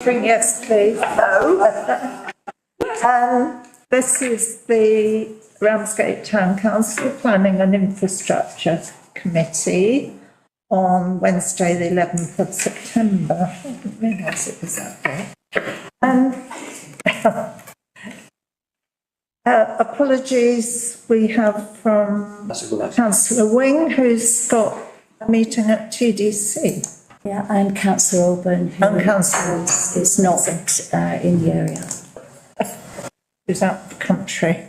Yes, please. No. This is the Ramsgate Town Council Planning and Infrastructure Committee on Wednesday, the 11th of September. I didn't realise it was that day. Apologies we have from Councillor Wing, who's got a meeting at TDC. Yeah, and Councillor Albion, who is not in the area. Who's out of the country.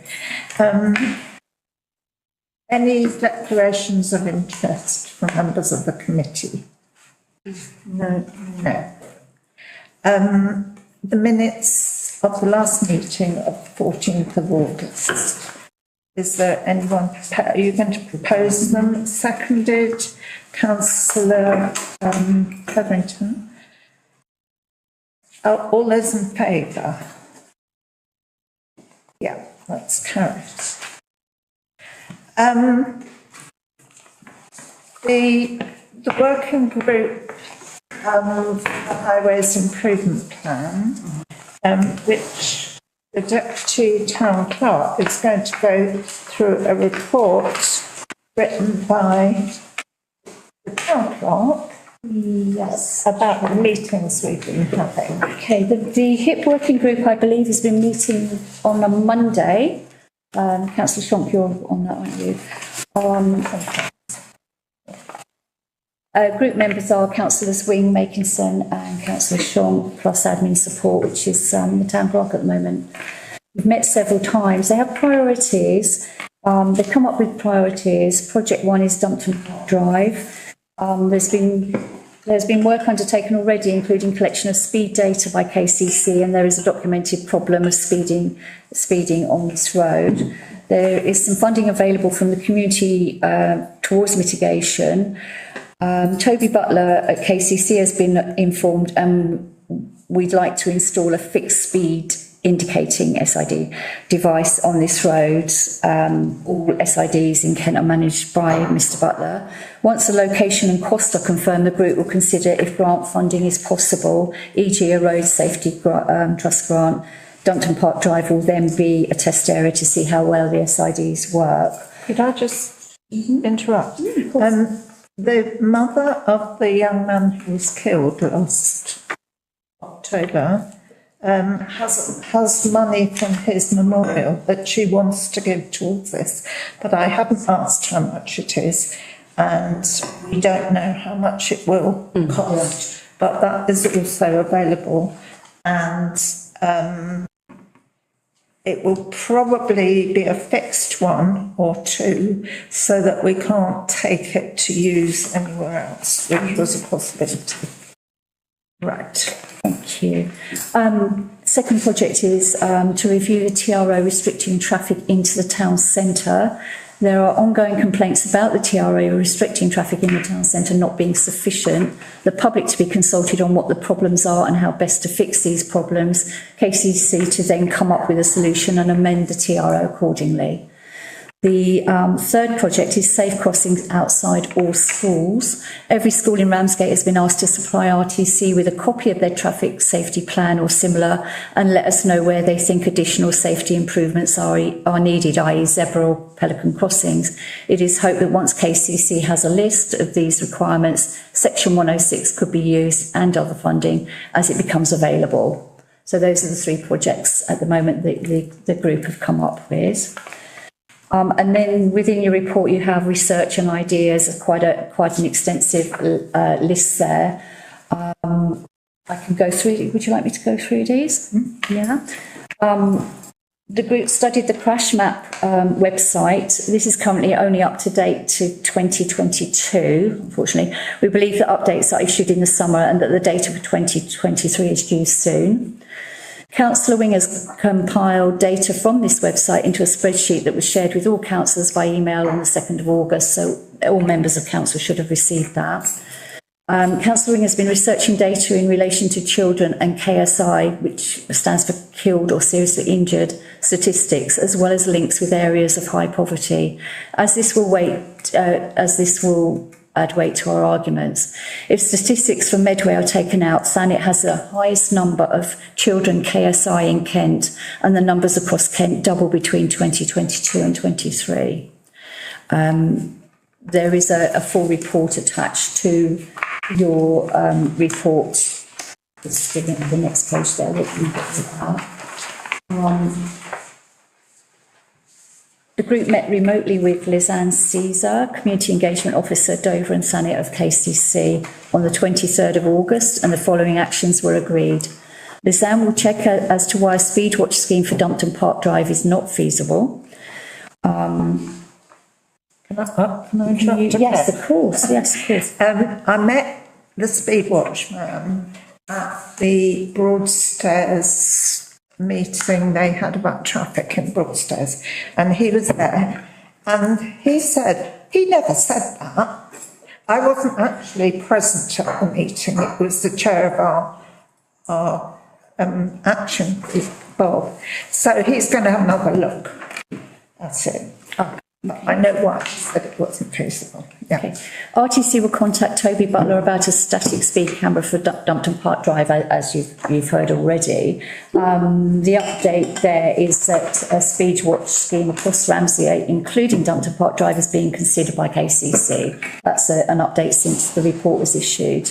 Any declarations of interest from members of the committee? No. The minutes of the last meeting of 14th of August. Is there anyone, are you going to propose them? Seconded, Councillor Covington. All those in favour? Yeah, that's carried. The working group the Highways Improvement Plan, which the Deputy Town Clerk is going to go through a report written by the Town Clerk. Yes. About the meetings we've been having. Okay, the HIP working group, I believe, has been meeting on a Monday. Councillor Shonk, you're on that, aren't you? Group members are Councillors Wing, Makinson and Councillor Shonk, plus admin support, which is the Town Clerk at the moment. We've met several times. They have priorities. They come up with priorities. Project 1 is Dumpton Park Drive. There's been work undertaken already, including collection of speed data by KCC, and there is a documented problem of speeding on this road. There is some funding available from the community towards mitigation. Toby Butler at KCC has been informed, and we'd like to install a fixed speed indicating SID device on this road. All SIDs in Kent are managed by Mr. Butler. Once the location and cost are confirmed, the group will consider if grant funding is possible, e.g. a road safety trust grant. Dumpton Park Drive will then be a test area to see how well the SIDs work. Could I just interrupt? The mother of the young man who was killed last October has money from his memorial that she wants to give towards this, but I haven't asked how much it is, and we don't know how much it will cost, but that is also available, and it will probably be a fixed one or two so that we can't take it to use anywhere else, which was a possibility. Right. Thank you. Second project is to review the TRO restricting traffic into the town centre. There are ongoing complaints about the TRO restricting traffic in the town centre not being sufficient. The public to be consulted on what the problems are and how best to fix these problems. KCC to then come up with a solution and amend the TRO accordingly. The third project is safe crossings outside all schools. Every school in Ramsgate has been asked to supply RTC with a copy of their traffic safety plan or similar and let us know where they think additional safety improvements are needed, i.e. zebra or pelican crossings. It is hoped that once KCC has a list of these requirements, Section 106 could be used and other funding as it becomes available. So those are the three projects at the moment that the group have come up with. And then within your report, you have research and ideas, quite an extensive list there. I can go through. Would you like me to go through these? Yeah. The group studied the crash map website. This is currently only up to date to 2022, unfortunately. We believe that updates are issued in the summer and that the data for 2023 is due soon. Councillor Wing has compiled data from this website into a spreadsheet that was shared with all councillors by email on the 2nd of August, so all members of council should have received that. Councillor Wing has been researching data in relation to children and KSI, which stands for killed or seriously injured statistics, as well as links with areas of high poverty. As this will add weight to our arguments. If statistics from Medway are taken out, Thanet has the highest number of children KSI in Kent, and the numbers across Kent double between 2022 and 23. There is a full report attached to your report. Just giving the next page there that you get that. The group met remotely with Lisanne Caesar, Community Engagement Officer, Dover and Thanet of KCC, on the 23rd of August, and the following actions were agreed. Lisanne will check as to why a speed watch scheme for Dumpton Park Drive is not feasible. Can I interrupt? Yes, of course. Yes, of course. I met the speed watch man at the Broadstairs meeting they had about traffic in Broadstairs, and he was there, and he said, he never said that. I wasn't actually present at the meeting, it was the chair of our action group, Bob, so he's going to have another look at it. I know why he said it wasn't feasible. Yeah. Okay. RTC will contact Toby Butler about a static speed camera for Dumpton Park Drive, as you've heard already. The update there is that a speed watch scheme across Ramsgate, including Dumpton Park Drive, is being considered by KCC. That's an update since the report was issued.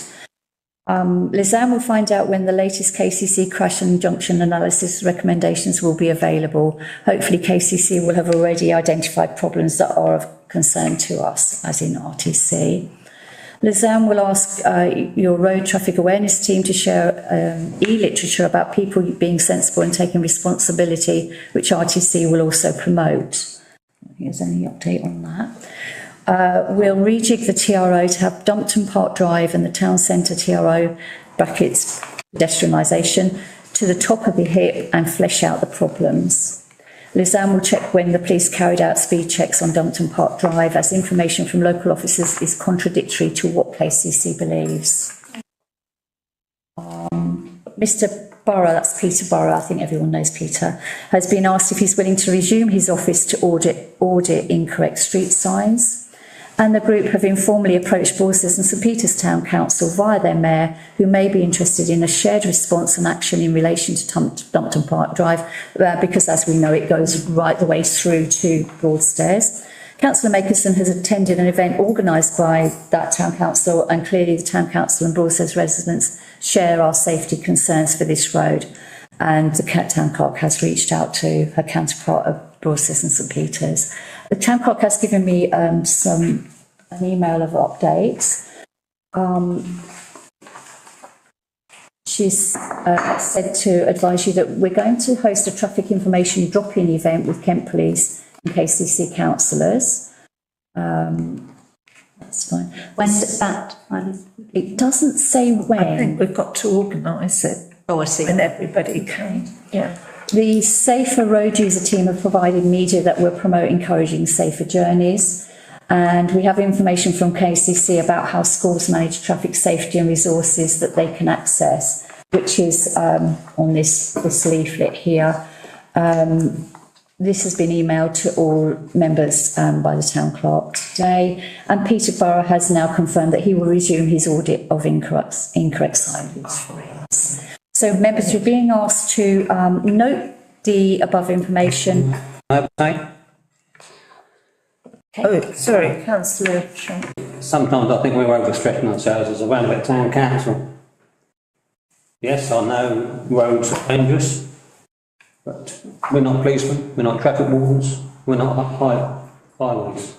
Lisanne will find out when the latest KCC crash and junction analysis recommendations will be available. Hopefully KCC will have already identified problems that are of concern to us, as in RTC. Lisanne will ask your road traffic awareness team to share e-literature about people being sensible and taking responsibility, which RTC will also promote. Here's any update on that. We'll rejig the TRO to have Dumpton Park Drive and the town centre TRO, brackets, pedestrianisation, to the top of the hip and flesh out the problems. Lisanne will check when the police carried out speed checks on Dumpton Park Drive, as information from local officers is contradictory to what KCC believes. Mr. Burrow, that's Peter Burrow, I think everyone knows Peter, has been asked if he's willing to resume his office to audit incorrect street signs. And the group have informally approached Broadstairs and St Peter's Town Council via their mayor, who may be interested in a shared response and action in relation to Dumpton Park Drive, because as we know, it goes right the way through to Broadstairs. Councillor Makerson has attended an event organised by that Town Council, and clearly the Town Council and Broadstairs residents share our safety concerns for this road. And the Town Clerk has reached out to her counterpart of Broadstairs and St Peter's. The Town Clerk has given me an email of updates. She's said to advise you that we're going to host a traffic information drop-in event with Kent Police and KCC councillors. That's fine. When's that? It doesn't say when. I think we've got to organise it. Oh, I see. When everybody can. Yeah. The Safer Road User team have provided media that will promote encouraging safer journeys, and we have information from KCC about how schools manage traffic safety and resources that they can access, which is on this leaflet here. This has been emailed to all members by the Town Clerk today, and Peter Burrow has now confirmed that he will resume his audit of incorrect signage for us. So members are being asked to note the above information. Okay. Oh, sorry, Councillor. Sometimes I think we're overstretching ourselves as a Ramsgate Town Council. Yes, I know roads are dangerous, but we're not policemen, we're not traffic wardens, we're not highways.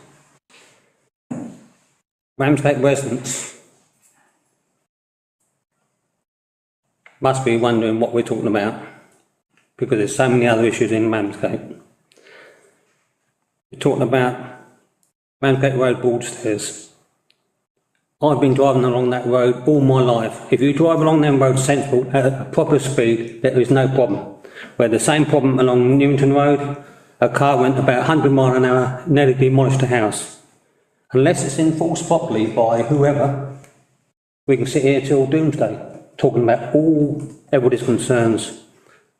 Ramsgate residents must be wondering what we're talking about, because there's so many other issues in Ramsgate. We're talking about Ramsgate Road, Broadstairs. I've been driving along that road all my life. If you drive along that road sensible at a proper speed, there is no problem. We had the same problem along Newington Road. A car went about 100 miles an hour, nearly demolished a house. Unless it's enforced properly by whoever, we can sit here till doomsday, talking about all everybody's concerns.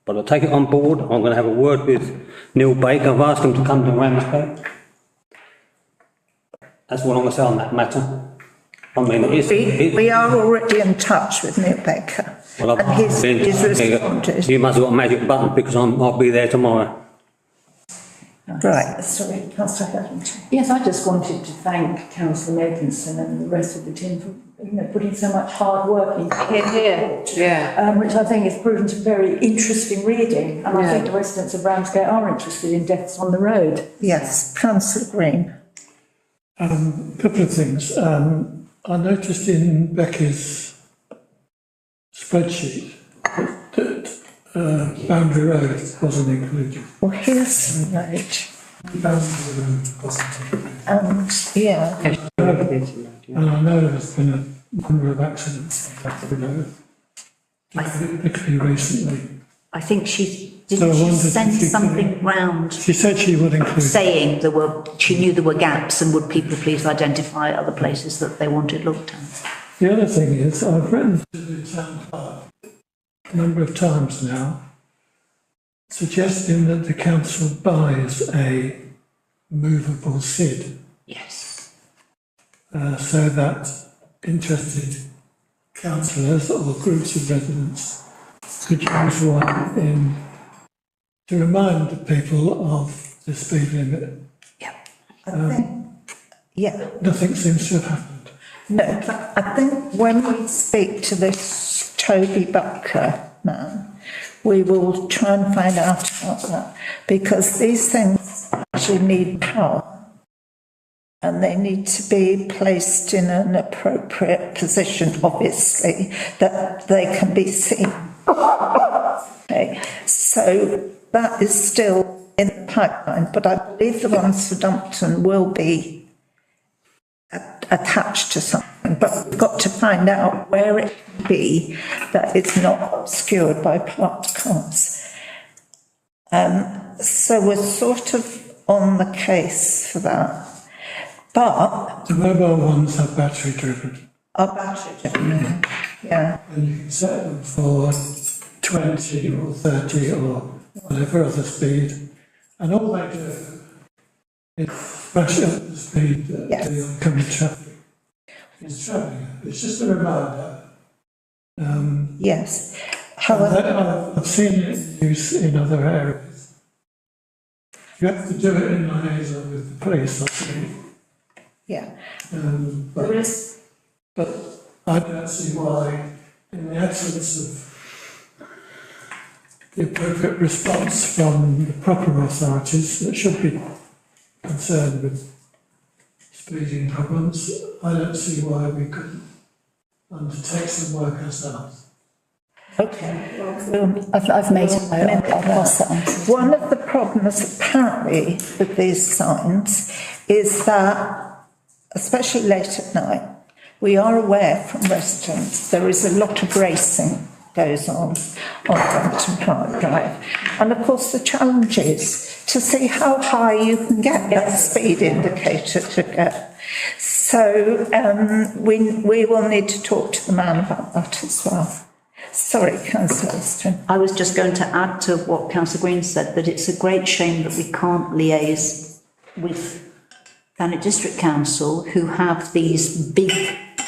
But I'll take it on board. I'm going to have a word with Neil Baker. I've asked him to come to Ramsgate. That's what I'm going to say on that matter. I mean, We are already in touch with Neil Baker. well, And he's responded. you must have got a magic button because I'll be there tomorrow. Right, sorry, Councillor Hetherington. Yes, I just wanted to thank Councillor Nathanson and the rest of the team for putting so much hard work into which I think has proven to be very interesting reading. And I think the residents of Ramsgate are interested in deaths on the road. Yes, Councillor Green. Couple of things. I noticed in Becky's spreadsheet that Boundary Road wasn't included. Well, here's the road. Boundary Road wasn't included. And, yeah, And I know there's been a number of accidents on Boundary Road, particularly recently. I think she So I wondered send if you something could- round She said she would include. saying she knew there were gaps and would people please identify other places that they wanted looked at. The other thing is, I've written to the town clerk a number of times now, suggesting that the council buys a movable SID, Yes. so that interested councillors or groups of residents could use one to remind people of the speed limit. Yeah. I think, yeah. Nothing seems to have happened. No, but I think when we speak to this Toby Butker man, we will try and find out about that, because these things actually need power and they need to be placed in an appropriate position, obviously, that they can be seen. Okay, so that is still in the pipeline, but I believe the ones for Dumpton will be attached to something, but we've got to find out where it can be that it's not obscured by parked cars. So we're sort of on the case for that. But The mobile ones are battery driven, our battery driven, yeah, and you can set them for 20 or 30 or whatever other speed, and all they do is brush up the speed that Yes. the oncoming traffic is travelling at. It's just a reminder. yes. And However, that I've seen it in use in other areas. You have to do it in liaison with the police, I think. yeah, But I don't see why, in the absence of the appropriate response from the proper authorities that should be concerned with speeding problems, I don't see why we couldn't undertake some work ourselves. okay. I've made a note, I'll pass that on. One of the problems apparently with these signs is that, especially late at night, we are aware from residents there is a lot of racing goes on Dumpton Park Drive. And of course the challenge is to see how high you can get that speed indicator to go. So we will need to talk to the man about that as well. Sorry, Councillor Austin. I was just going to add to what Councillor Green said, that it's a great shame that we can't liaise with Thanet District Council, who have these big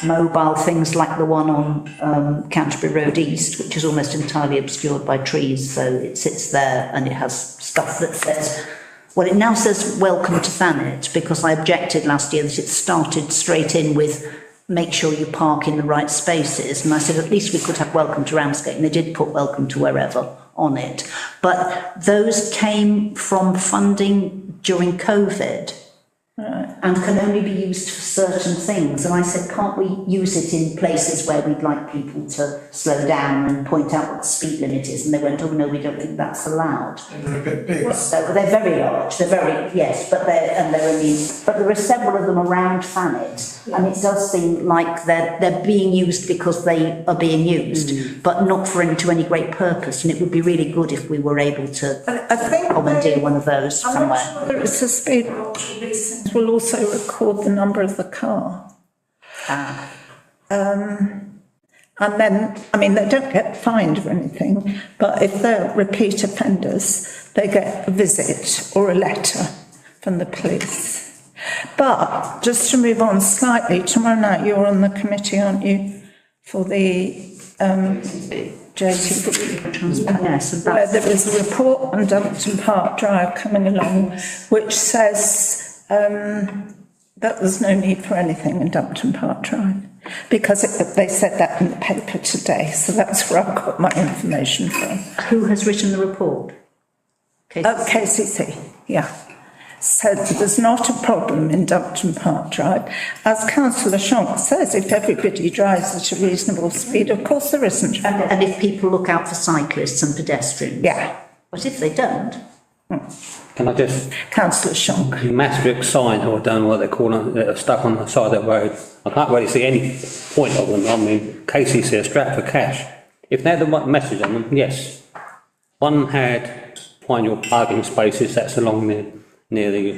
mobile things like the one on Canterbury Road East, which is almost entirely obscured by trees, so it sits there and it has stuff that says, well, it now says welcome to Thanet, because I objected last year that it started straight in with make sure you park in the right spaces, and I said at least we could have welcome to Ramsgate, and they did put welcome to wherever on it. But those came from funding during COVID. And can only be used for certain things. And I said, can't we use it in places where we'd like people to slow down and point out what the speed limit is? And they went, oh no, we don't think that's allowed. And they're a bit big. So they're very large, yes, but there are several of them around Thanet, and it does seem like they're being used because they are being used, but not to any great purpose. And it would be really good if we were able to I think commandeer one of those I'm somewhere. not sure whether it's a speed watch. These things will also record the number of the car. And then, I mean, they don't get fined or anything, but if they're repeat offenders, they get a visit or a letter from the police. But just to move on slightly, tomorrow night you're on the committee, aren't you, for the JTB? Yes, and Where that's, there is a report on Dumpton Park Drive coming along, which says that there's no need for anything in Dumpton Park Drive. Because they said that in the paper today, so that's where I got my information from. who has written the report? KCC, yeah. Said there's not a problem in Dumpton Park Drive. As Councillor Shonk says, if everybody drives at a reasonable speed, of course there isn't. And if people look out for cyclists and pedestrians? Yeah. But if they don't, Can I just, Councillor Shonk. Maastricht sign, or I don't know what they call them, that are stuck on the side of the road. I can't really see any point of them. I mean, KCC are strapped for cash. If they had the right message on them, yes. One had find your parking spaces, that's along near the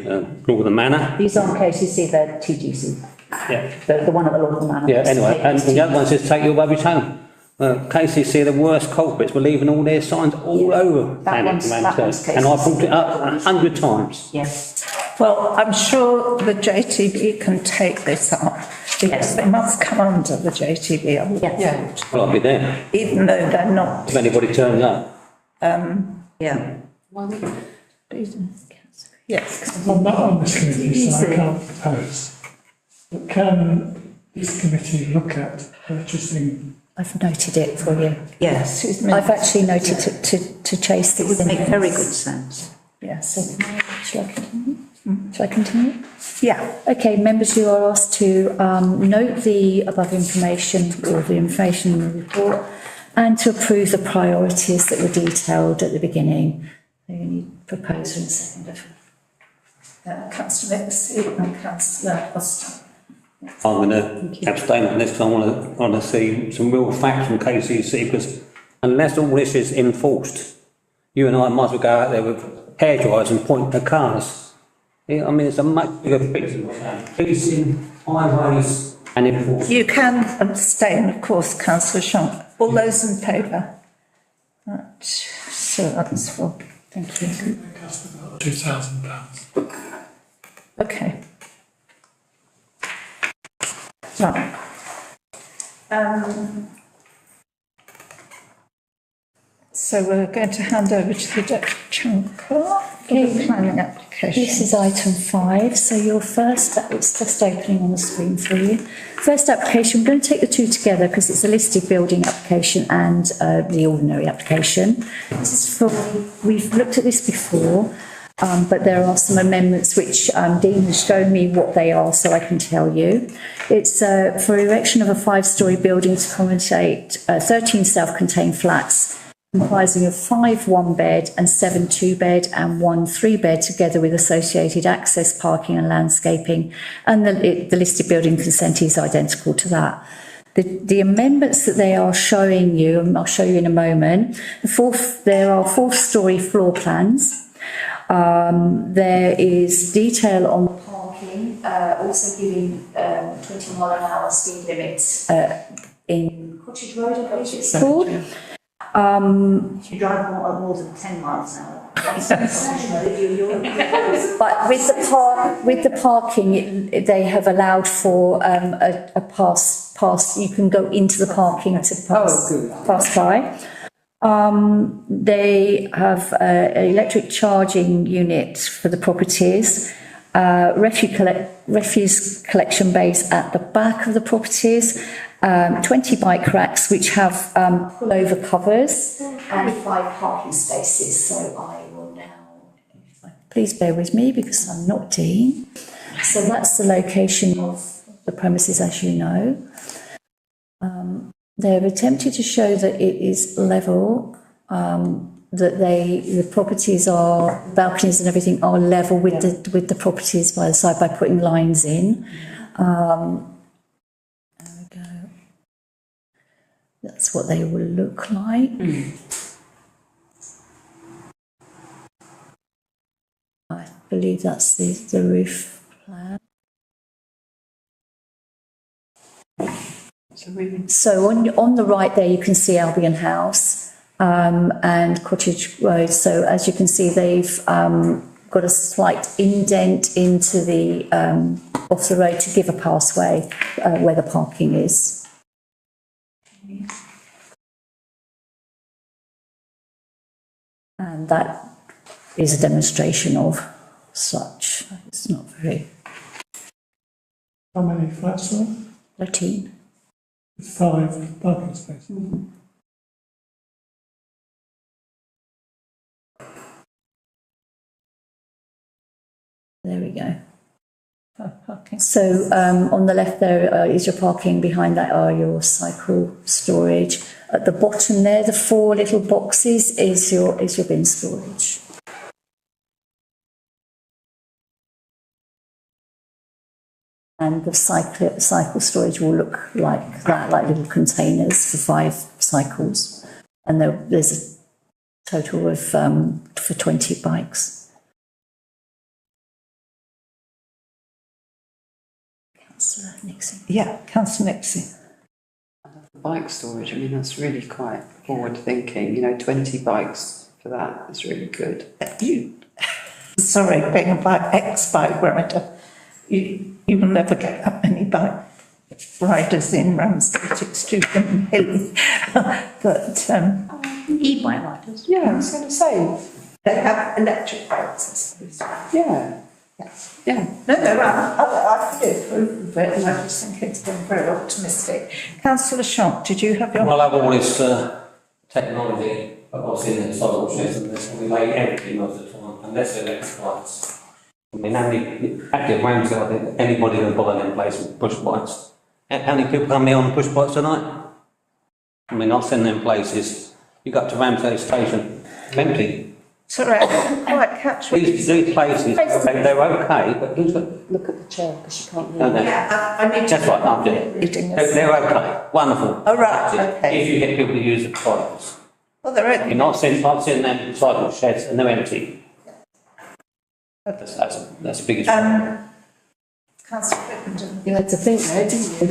Lord of the Manor. these aren't KCC, they're TGC. Yeah. The one at the Lord of the Manor. Yeah, anyway, and the other one says take your rubbish home. KCC are the worst culprits. We're leaving all their signs all over That one's Ramsgate, and I brought it up 100 times. Yes. Well, I'm sure the JTB can take this up, because they must come under the JTB, I would Yeah. thought, Well, I'll be there even though they're not. if anybody turns up. Yeah. Yes. I'm not on this committee, so I can't propose. But can this committee look at purchasing? I've noted it for you. Yes. I've actually noted to chase It this. would make very good sense. Yes. So, shall I continue? Shall I continue? Yeah. Okay, members, you are asked to note the above information, or the information in the report, and to approve the priorities that were detailed at the beginning. So you need proposer and seconder. Councillor Nixie and Councillor Austin. I'm going to abstain from this because I want to see some real facts from KCC, because unless all this is enforced, you and I might as well go out there with hairdryers and point at cars. Yeah, I mean, it's a much bigger picture. Policing, highways and enforcement. You can abstain, of course, Councillor Shonk. All those in favour? Right, so that's for, thank you. It costs about £2,000. Okay. Right. So we're going to hand over to the Deputy Chancellor for the planning application. This is item 5. So your first, it's just opening on the screen for you. First application, we're going to take the two together because it's a listed building application and the ordinary application. This is for, we've looked at this before, but there are some amendments which Dean has shown me what they are, so I can tell you. It's for erection of a 5-storey building to accommodate 13 self-contained flats, comprising of 5 one-bed and 7 two-bed and 1 3-bed, together with associated access, parking and landscaping. And the listed building consent is identical to that. The amendments that they are showing you, and I'll show you in a moment, there are 4-storey floor plans. There is detail on the parking, also giving 20 mile an hour speed limits in Cottage Road, I believe it's called. If you drive more than 10 miles an hour. But with the parking, they have allowed for a pass. You can go into the parking to pass by. They have an electric charging unit for the properties. Refuse collection bays at the back of the properties, 20 bike racks which have pullover covers, and 5 parking spaces. So I will now, please bear with me because I'm not Dean. So that's the location of the premises, as you know. They've attempted to show that it is level, that the properties are, balconies and everything are level with the properties by the side by putting lines in. There we go. That's what they will look like. I believe that's the roof plan. So on the right there, you can see Albion House and Cottage Road. So as you can see, they've got a slight indent into the off the road to give a passway where the parking is. And that is a demonstration of such. It's not very How many flats are there? 13. With 5 parking spaces. There we go. Parking. So on the left there is your parking. Behind that are your cycle storage. At the bottom there, the 4 little boxes is your bin storage. And the cycle storage will look like that, like little containers for 5 cycles. And there's a total of for 20 bikes. Councillor Nixon. Yeah, Councillor Nixon. Bike storage, I mean, that's really quite forward thinking, you know, 20 bikes for that is really good. Sorry, being a ex-bike rider, you will never get that many bike riders in Ramsgate, it's too hilly. But E-bike riders. Yeah, I was going to say, they have electric bikes, I suppose. yeah, yeah. No, I fully approve of it, and I just think it's been very optimistic. Councillor Sharp, did you have your... Well, I have all this technology, but I've seen the cycle sheds and this, and we lay everything most of the time, unless they're electric bikes. I mean, how many active Ramsgate, I think anybody will buy them place with push bikes. How many people come here on push bikes tonight? I mean, I've seen them places. You got to Ramsgate station, empty. Sorry, I didn't quite catch what you These places, they're okay, but who's got... Look at the chair because you can't No, hear. no. Yeah, I need to... That's right, I'm doing reading it. this. They're okay, wonderful. Oh, right, okay. If you get people to use the bikes. Well, they're I only... mean, I've seen them cycle sheds and they're empty. That's the biggest one. Councillor Crittenden. You had to think there, didn't you?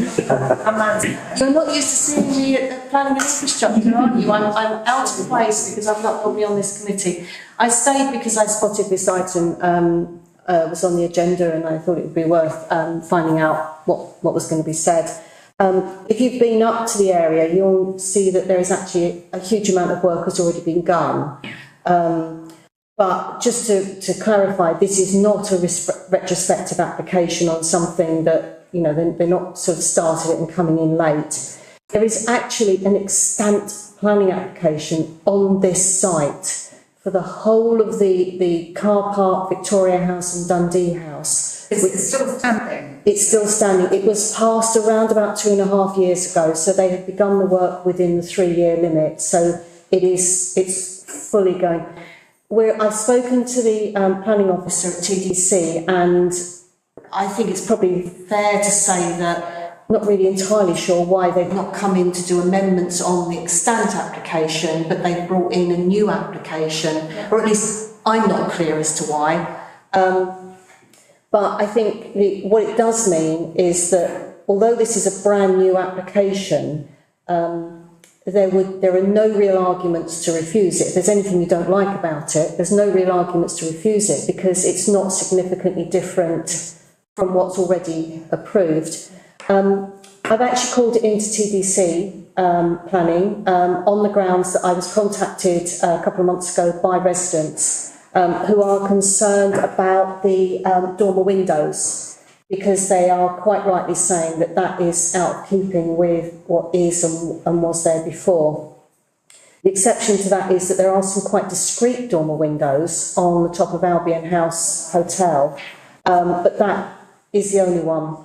You're not used to seeing me at planning and infrastructure, are you? I'm out of place because I've not got me on this committee. I stayed because I spotted this item was on the agenda and I thought it would be worth finding out what was going to be said. If you've been up to the area, you'll see that there is actually a huge amount of work has already been done. But just to clarify, this is not a retrospective application on something that, you know, they're not sort of started it and coming in late. There is actually an extant planning application on this site for the whole of the car park, Victoria House and Dundee House. Is it still standing? It's still standing. It was passed around about 2.5 years ago, so they have begun the work within the 3-year limit. So it's fully going. I've spoken to the planning officer at TDC, and I think it's probably fair to say that I'm not really entirely sure why they've not come in to do amendments on the extant application, but they've brought in a new application, or at least I'm not clear as to why. But I think what it does mean is that although this is a brand new application, there are no real arguments to refuse it. If there's anything you don't like about it, there's no real arguments to refuse it because it's not significantly different from what's already approved. I've actually called it into TDC planning on the grounds that I was contacted a couple of months ago by residents who are concerned about the dormer windows, because they are quite rightly saying that that is out of keeping with what is and was there before. The exception to that is that there are some quite discreet dormer windows on the top of Albion House Hotel, but that is the only one.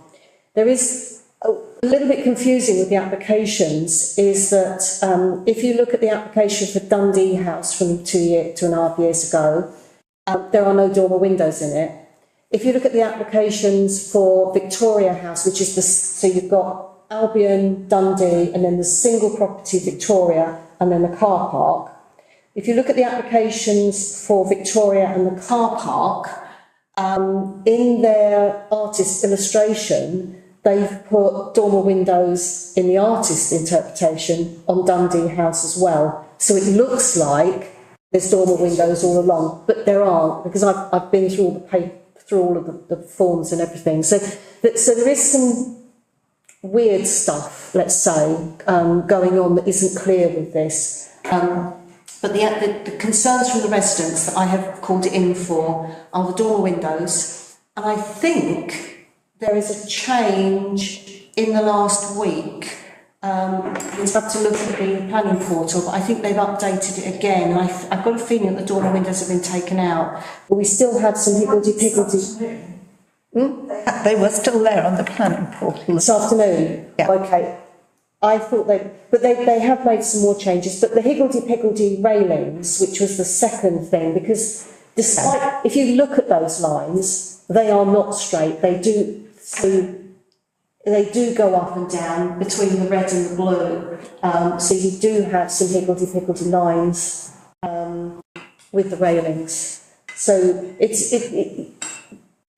There is a little bit confusing with the applications is that if you look at the application for Dundee House from 2.5 years ago, there are no dormer windows in it. If you look at the applications for Victoria House, which is so you've got Albion, Dundee, and then the single property Victoria, and then the car park. If you look at the applications for Victoria and the car park, in their artist illustration, they've put dormer windows in the artist interpretation on Dundee House as well. So it looks like there's dormer windows all along, but there aren't, because I've been through all the paper, through all of the forms and everything. So there is some weird stuff, let's say, going on that isn't clear with this. But the concerns from the residents that I have called it in for are the dormer windows, and I think there is a change in the last week. We'd have to look at the planning portal, but I think they've updated it again, and I've got a feeling that the dormer windows have been taken out. But we still had some higgledy-piggledy. They were still there on the planning portal. This afternoon? Yeah. Okay. I thought they have made some more changes, but the higgledy-piggledy railings, which was the second thing, because despite, if you look at those lines, they are not straight. They do go up and down between the red and the blue. So you do have some higgledy-piggledy lines with the railings. So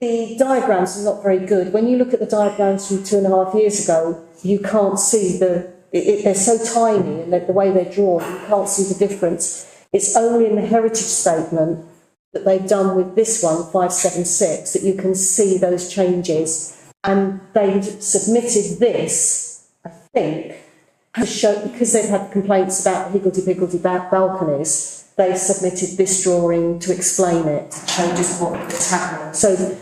the diagrams are not very good. When you look at the diagrams from 2.5 years ago, you can't see they're so tiny, and the way they're drawn, you can't see the difference. It's only in the heritage statement that they've done with this one, 576, that you can see those changes. And they've submitted this, I think, to show, because they've had complaints about higgledy-piggledy balconies, they've submitted this drawing to explain it, to show just what's happening. So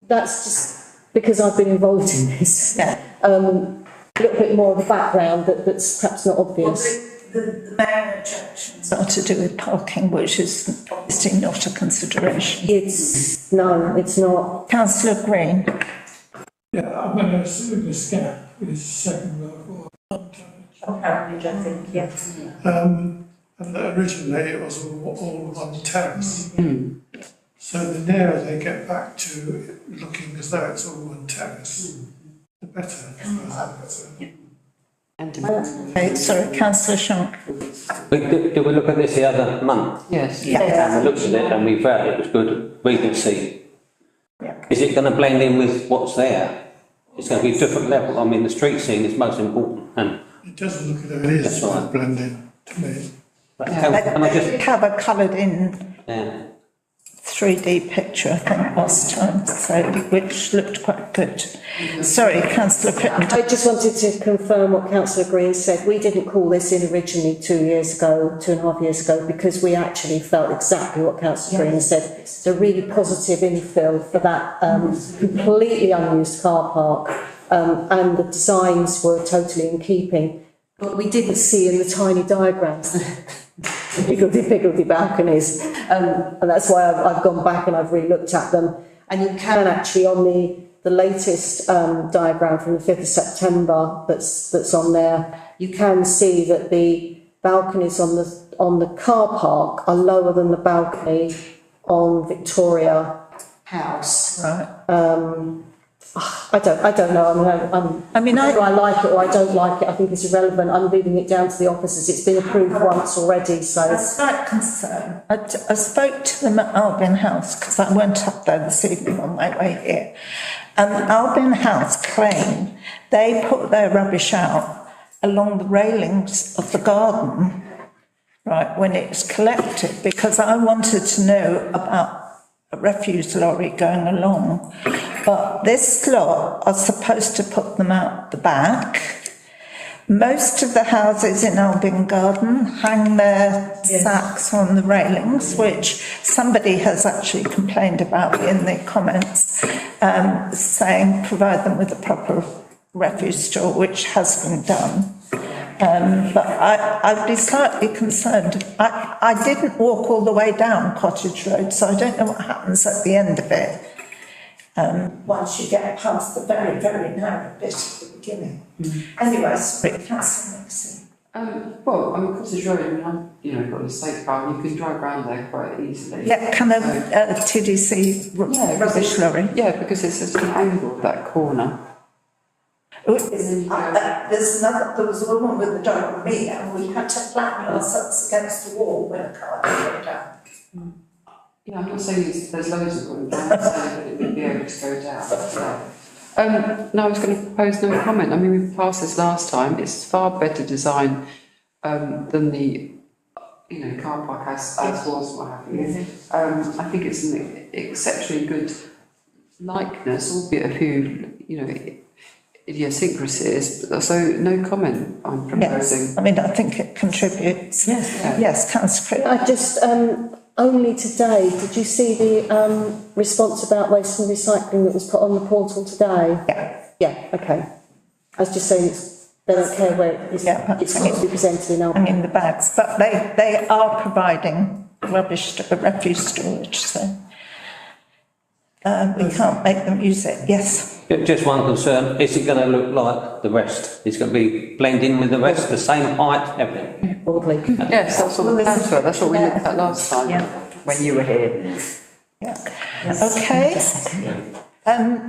that's just because I've been involved in this. Yeah. A little bit more of a background that's perhaps not obvious. Well, the main objections are to do with parking, which is obviously not a consideration. It's not. Councillor Green. Yeah, I'm going to assume this gap is second level. Apparently, I think, yes. And that originally it was all one terrace. So the nearer they get back to it looking as though it's all one terrace, the better. As Okay, sorry, Councillor Shank. Did we look at this the other month? Yes. And we looked at it and we felt it was good, we could see. Yeah. Is it going to blend in with what's there? It's going to be a different level. I mean, the street scene is most important. And it doesn't look as though it is That's right. blending to me. can I just... have a coloured in Yeah. 3D picture, I think, last time, so, which looked quite good. Sorry, Councillor Crittenden. I just wanted to confirm what Councillor Green said. We didn't call this in originally 2.5 years ago, because we actually felt exactly what Councillor Green said. It's a really positive infill for that completely unused car park, and the designs were totally in keeping. But we didn't see in the tiny diagrams higgledy-piggledy balconies, and that's why I've gone back and I've re-looked at them. And you can actually, on the latest diagram from the 5th of September that's on there, you can see that the balconies on the car park are lower than the balcony on Victoria House. Right. I don't know. Whether I like it or I don't like it, I think it's irrelevant. I'm leaving it down to the officers. It's been approved once already, so. A slight concern. I spoke to them at Albion House, because I went up there this evening on my way here. And Albion House claim they put their rubbish out along the railings of the garden, right, when it's collected, because I wanted to know about a refuse lorry going along. But this lot are supposed to put them out the back. Most of the houses in Albion Garden hang their sacks on the railings, which somebody has actually complained about in the comments, saying provide them with a proper refuse store, which has been done. But I'd be slightly concerned. I didn't walk all the way down Cottage Road, so I don't know what happens at the end of it. Once you get past the very, very narrow bit at the beginning. Anyway, sorry, Councillor Nixon. Well, Cottage Road, I've got a estate car, you can drive around there quite easily. Yeah, kind of TDC rubbish lorry. Yeah, because it's just an angle, that corner. There was a woman with a dog and me, and we had to flatten ourselves against the wall when a car came down. Yeah, I'm not saying there's loads of them, but I'm saying that it would be able to go down. No, I was going to propose no comment. I mean, we passed this last time. It's far better design than the car park as was, what have you. I think it's an exceptionally good likeness, albeit a few, idiosyncrasies, so no comment I'm proposing. Yes, I mean, I think it contributes. Yes, councillor Cribb. I just, only today, did you see the response about waste and recycling that was put on the portal today? Yeah. Yeah, okay. I was just saying they don't care where it's got to be presented in Albion. And in the bags, but they are providing refuse storage, so we can't make them use it. Yes. Just one concern, is it going to look like the rest? It's going to be blending with the rest, the same height, everything? Probably. Yes, that's what we planned for. That's what we looked at last time when you were here. Okay.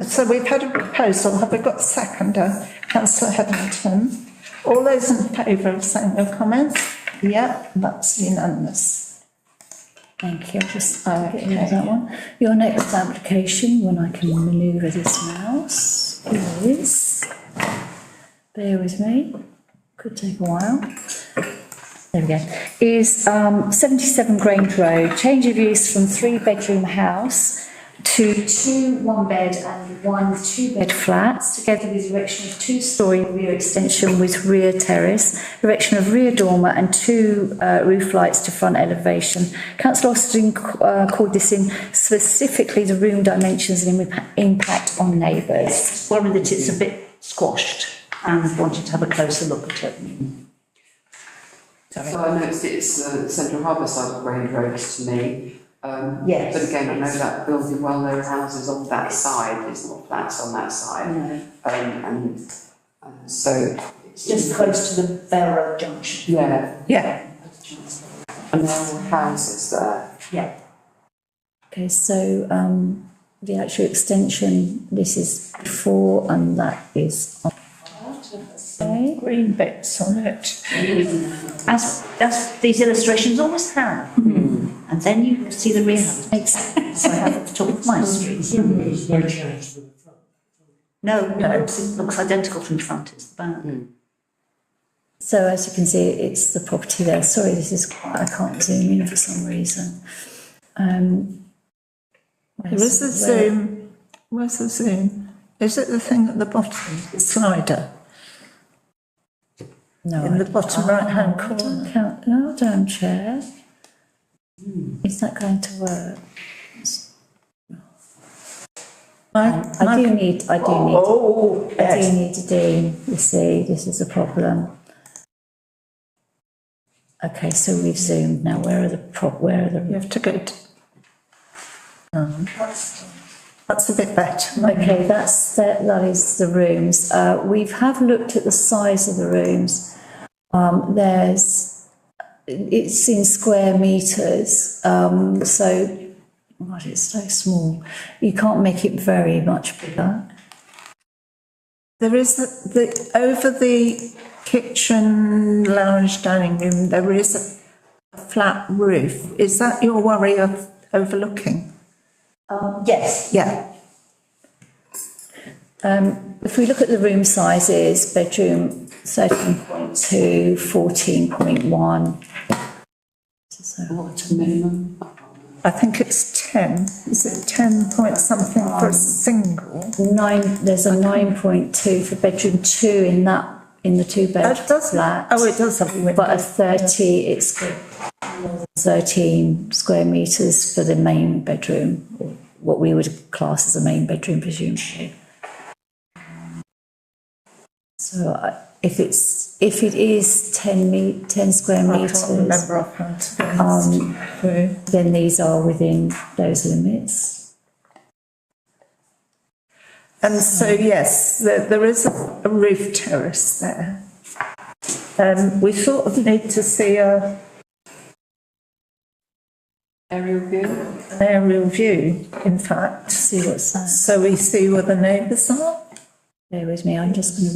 So we've had a proposal. Have we got a seconder? Councillor Hetherington. All those in favour of saying no comments? Yeah, that's unanimous. Thank you. I'll just get rid of that one. Your next application, when I can manoeuvre this mouse, is, bear with me, could take a while. There we go. Is 77 Grange Road, change of use from 3-bedroom house to 2 1-bed and 1 2-bed flats, together with erection of 2-storey rear extension with rear terrace, erection of rear dormer and 2 roof lights to front elevation. Councillor Austin called this in specifically the room dimensions and impact on neighbours. Worried that it's a bit squashed and wanted to have a closer look at it. So I noticed it's the Central Harbour side of Grange Road to me. Yes. But again, I know that building well, there are houses on that side, there's not flats on that side. No. And so. It's just close to the Bell Road junction. Yeah. And there are houses there. Yeah. Okay, so the actual extension, this is before and that is on. Okay. Green bits on it. As these illustrations always have. And then you see the rear house. Makes sense. I have at the top of my street. There's no change to the front. No, it looks identical from the front, it's the back. So as you can see, it's the property there. Sorry, I can't zoom in for some reason. There is a zoom. Where's the zoom? Is it the thing at the bottom, the slider? No, In the bottom right-hand corner. No, don't, Chair. Is that going to work? I do need to deem. You see, this is a problem. Okay, so we've zoomed now. Where are the You have to go to. That's a bit better. Okay, that is the rooms. We have looked at the size of the rooms. It's in square metres, so God, it's so small. You can't make it very much bigger. There is over the kitchen, lounge, dining room. There is a flat roof. Is that your worry of overlooking? Yes. Yeah. If we look at the room sizes, bedroom 13.2, 14.1. What's a minimum? I think it's 10. Is it 10 point something for a single? There's a 9.2 for bedroom 2 in the 2-bed flat. Oh, it does have a window. But a 30, it's 13 square metres for the main bedroom, or what we would class as a main bedroom, presumably. So if it is 10 square metres, I can't remember offhand, to be honest. then these are within those limits. And so, yes, there is a roof terrace there. We sort of need to see an aerial view, in fact. See what's that? So we see where the neighbours are. Bear with me. I'm just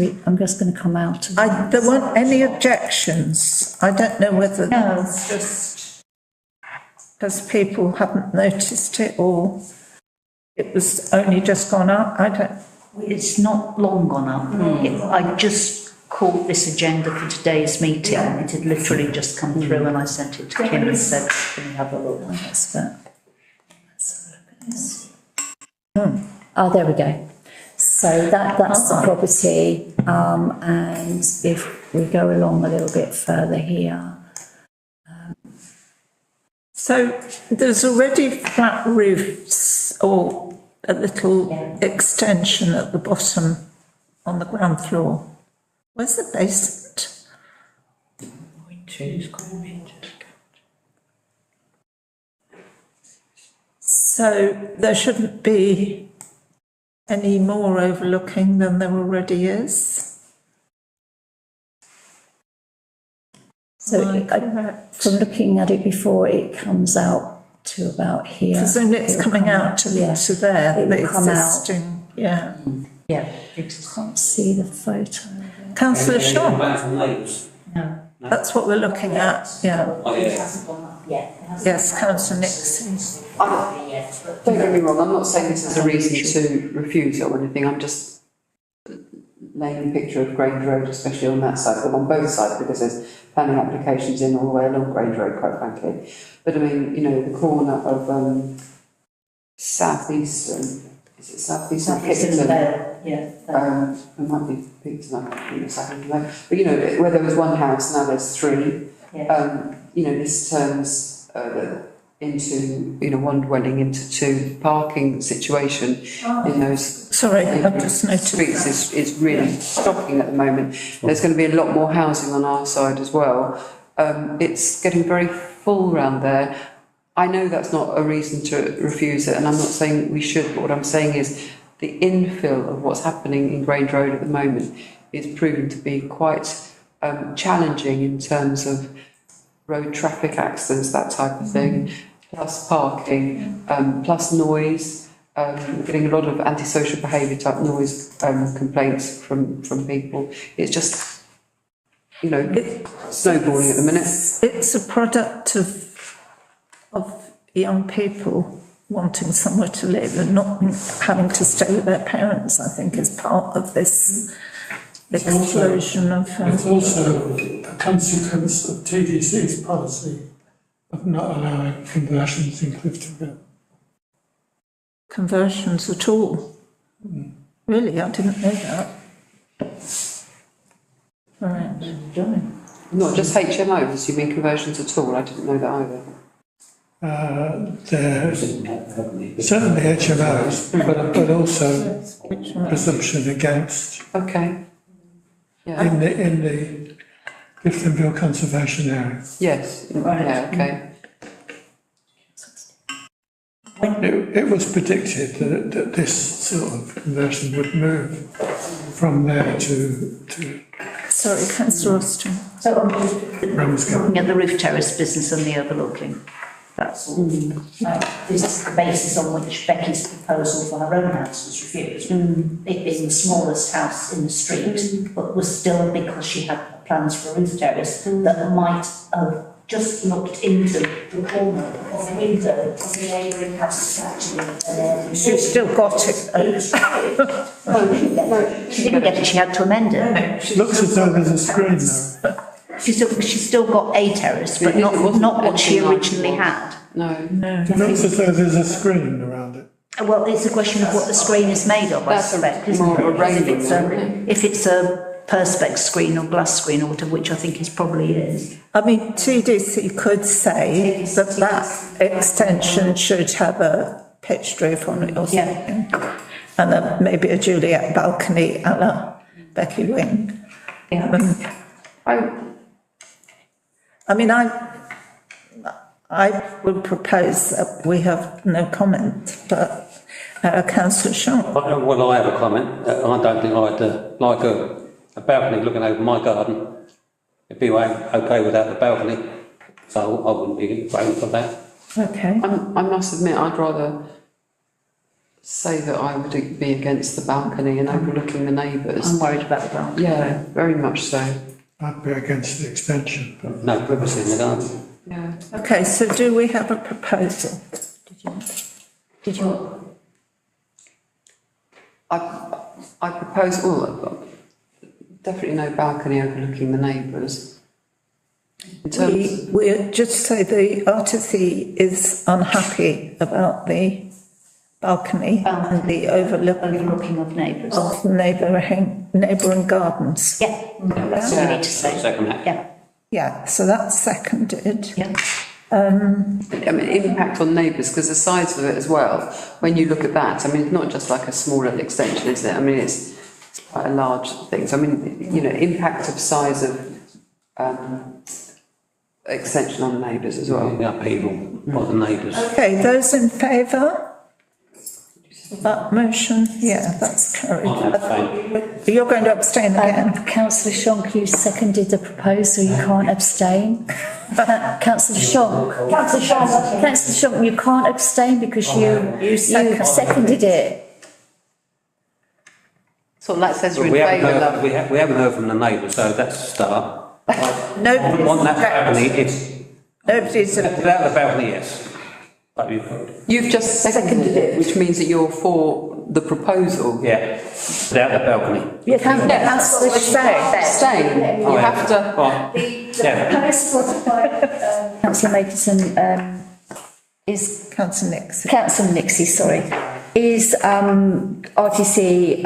going to come out. There weren't any objections. I don't know whether that's just because people hadn't noticed it or it was only just gone up. I don't. It's not long gone up. I just caught this agenda for today's meeting. It had literally just come through and I sent it to Kim and said, can you have a look? Let's have a look at this. Oh, there we go. So that's the property, and if we go along a little bit further here. So there's already flat roofs or a little extension at the bottom on the ground floor. Where's the basement? So there shouldn't be any more overlooking than there already is? So from looking at it before, it comes out to about here. Presumably it's coming out to there, It the will come out. existing, yeah. Yeah. Can't see the photo. Councillor Shaw, No. that's what we're looking at, yeah. It hasn't gone up yet. It hasn't Yes, gone up. councillor Nixon. Don't get me wrong, I'm not saying this is a reason to refuse it or anything, I'm just laying a picture of Grange Road, especially on that side, well, on both sides, because there's planning applications in all the way along Grange Road, quite frankly. But I mean, you know, the corner of southeastern, is it southeastern? Yeah. It might be Picton, I think it's happening there. But you know, where there was one house, now there's three. You know, this turns into, you know, one dwelling into two. Parking situation in those Sorry, I've just noticed streets is really shocking at the moment. There's going to be a lot more housing on our side as well. It's getting very full round there. I know that's not a reason to refuse it, and I'm not saying we should, but what I'm saying is the infill of what's happening in Grange Road at the moment is proving to be quite challenging in terms of road traffic accidents, that type of thing, plus parking, plus noise, getting a lot of antisocial behaviour type noise complaints from people. It's just, you know, snowballing at the minute. it's a product of young people wanting somewhere to live and not having to stay with their parents, I think, is part of this explosion of... It's also a consequence of TDC's policy of not allowing conversions in Cliftonville. conversions at all. Really, I didn't know that. Right. Not just HMOs, you mean conversions at all? I didn't know that either. There's certainly HMOs, but also presumption against Okay. Yeah. in the Cliftonville Conservation Area. Yes. Yeah. Okay. It was predicted that this sort of conversion would move from there to Sorry, councillor Austin. So I'm Ramsgate. looking at the roof terrace business and the overlooking. That's all. This is the basis on which Becky's proposal for her own house was refused. It being the smallest house in the street, but was still, because she had plans for a roof terrace, that might have just looked into the corner of the window of the neighbouring house. Actually, She's still got it. she didn't get it, she had to amend it. Looks as though there's a screen though. She's still got a terrace, but It not wasn't what she anything like originally it was. had. No. It looks as though there's a screen around it. Well, it's a question of what the screen is made of, I That's suspect, isn't more it? of a Because railing, isn't it? if it's a perspex screen or glass screen or whatever, which I think it probably is. I mean, TDC could say that that extension should have a pitched roof on it or something. And maybe a Juliet balcony a la Becky Wing. Yeah. I mean, I would propose that we have no comment, but councillor Shaw. Well, I have a comment. I don't think I'd like a balcony looking over my garden. It'd be okay without the balcony, so I wouldn't be voting for that. Okay. I must admit, I'd rather say that I would be against the balcony and overlooking the neighbours. I'm worried about the balcony. Yeah, very much so. I'd be against the extension, but No privacy in the garden. Yeah. Okay, so do we have a proposal? Did you? I propose, well, definitely no balcony overlooking the neighbours. In terms, We just say the RTC is unhappy about the balcony and the Overlooking of neighbours. of the neighbouring gardens. Yeah, that's what we need to say. Second that. Yeah, Yeah, so that's seconded. yeah. I mean, impact on neighbours, because the size of it as well, when you look at that, I mean, it's not just like a small little extension, is it? I mean, it's quite a large thing. So, I mean, you know, impact of size of extension on neighbours as well. The upheaval by the neighbours. Okay, those in favour? That motion, yeah, that's carried. I'll abstain. You're going to abstain again? Councillor Shonk, you seconded the proposal, you can't abstain. Councillor Shonk, Councillor Shonk, you can't abstain because you seconded it. So that says you're in We haven't favour, heard, love. we haven't heard from the neighbours, so that's a start. Nobody's On that balcony, objected. it's, Nobody's without the balcony, yes. But You've just seconded it, which means that you're for the proposal. yeah, without the balcony. You can't, Councillor Shonk. Abstain. You have to. Right, yeah. Proposal by Councillor Makerson is Councillor Nixon. Councillor Nixie, sorry, is RTC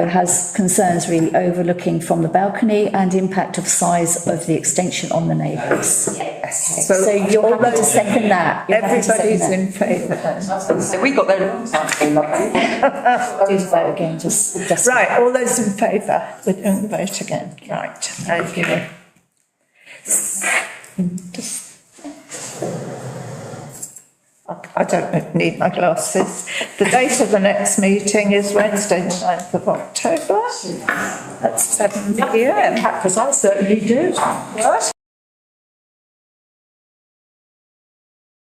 has concerns really overlooking from the balcony and impact of size of the extension on the neighbours. Yes. So you're happy to second that? You're happy to second Everybody's that? in favour then. So we got there a long time ago. Do the vote again, just. Right, all those in favour, we're doing the vote again. Right, okay. I don't need my glasses. The date of the next meeting is Wednesday, the 9th of October at 7 p.m. Because I certainly do. What?